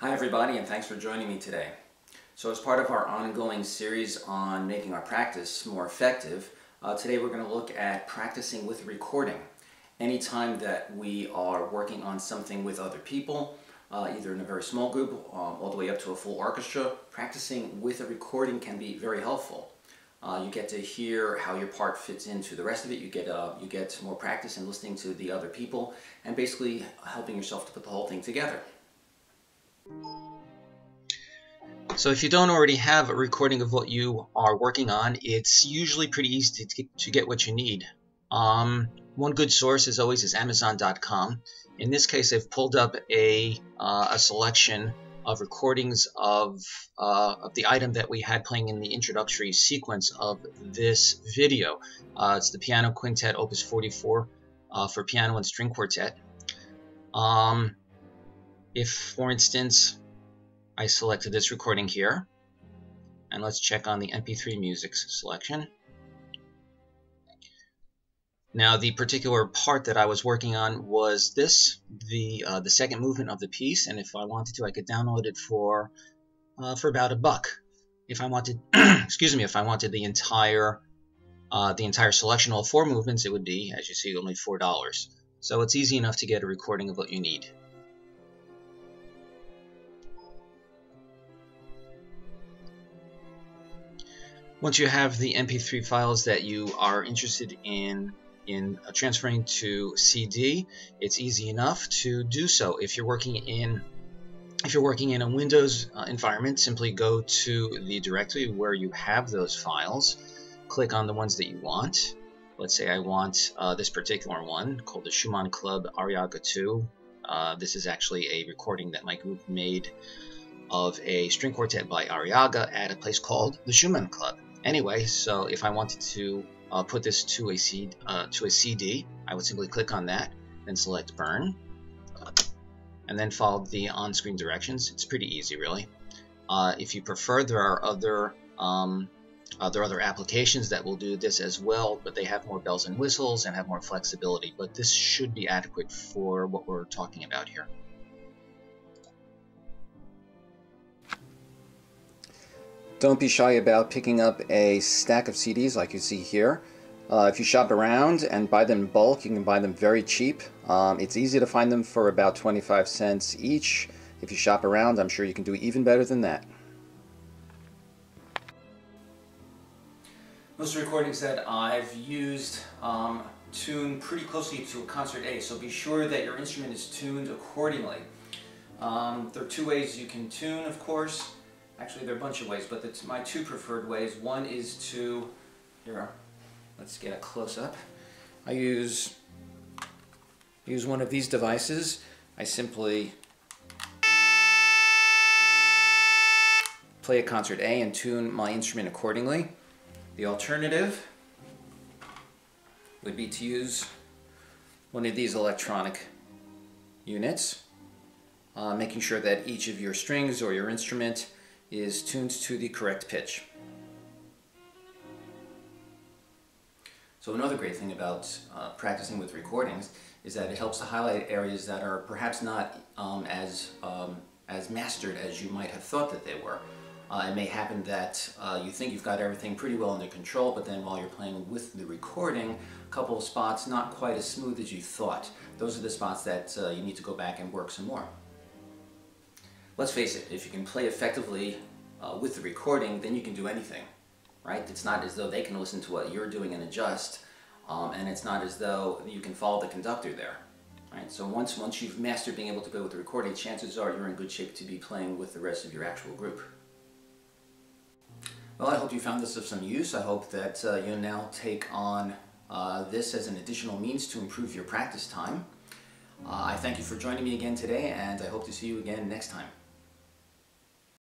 Hi everybody, and thanks for joining me today. So as part of our ongoing series on making our practice more effective, today we're going to look at practicing with recording. Anytime that we are working on something with other people, either in a very small group all the way up to a full orchestra, practicing with a recording can be very helpful. You get to hear how your part fits into the rest of it. You get more practice in listening to the other people and basically helping yourself to put the whole thing together. So if you don't already have a recording of what you are working on, it's usually pretty easy to get what you need. One good source as always is Amazon.com. In this case, I've pulled up a selection of recordings of the item that we had playing in the introductory sequence of this video. It's the Piano Quintet Opus 44 for piano and string quartet. If, for instance, I selected this recording here, and let's check on the MP3 music selection. Now, the particular part that I was working on was this, the second movement of the piece, and if I wanted to, I could download it for about $1. If I wanted, excuse me, if I wanted the entire selection, all 4 movements, it would be, as you see, only $4. So it's easy enough to get a recording of what you need. Once you have the MP3 files that you are interested in transferring to CD, it's easy enough to do so. If you're working in a Windows environment, simply go to the directory where you have those files, click on the ones that you want. Let's say I want this particular one called the Schumann Club Arriaga 2. This is actually a recording that my group made of a string quartet by Arriaga at a place called the Schumann Club. Anyway, so if I wanted to put this to a CD, I would simply click on that, then select Burn, and then follow the on-screen directions. It's pretty easy, really. If you prefer, there are other applications that will do this as well, but they have more bells and whistles and have more flexibility. But this should be adequate for what we're talking about here. Don't be shy about picking up a stack of CDs like you see here. If you shop around and buy them in bulk, you can buy them very cheap. It's easy to find them for about 25 cents each. If you shop around, I'm sure you can do even better than that. Most recordings that I've used tune pretty closely to a concert A, so be sure that your instrument is tuned accordingly. There are 2 ways you can tune, of course. Actually, there are a bunch of ways, but my 2 preferred ways. One is to, here, let's get a close-up. I use one of these devices. I simply play a concert A and tune my instrument accordingly. The alternative would be to use one of these electronic units, making sure that each of your strings or your instrument is tuned to the correct pitch. So another great thing about practicing with recordings is that it helps to highlight areas that are perhaps not as mastered as you might have thought that they were. It may happen that you think you've got everything pretty well under control, but then while you're playing with the recording, a couple of spots not quite as smooth as you thought. Those are the spots that you need to go back and work some more. Let's face it, if you can play effectively with the recording, then you can do anything, right? It's not as though they can listen to what you're doing and adjust, and it's not as though you can follow the conductor there, right? So once you've mastered being able to play with the recording, chances are you're in good shape to be playing with the rest of your actual group. Well, I hope you found this of some use. I hope that you'll now take on this as an additional means to improve your practice time. I thank you for joining me again today, and I hope to see you again next time.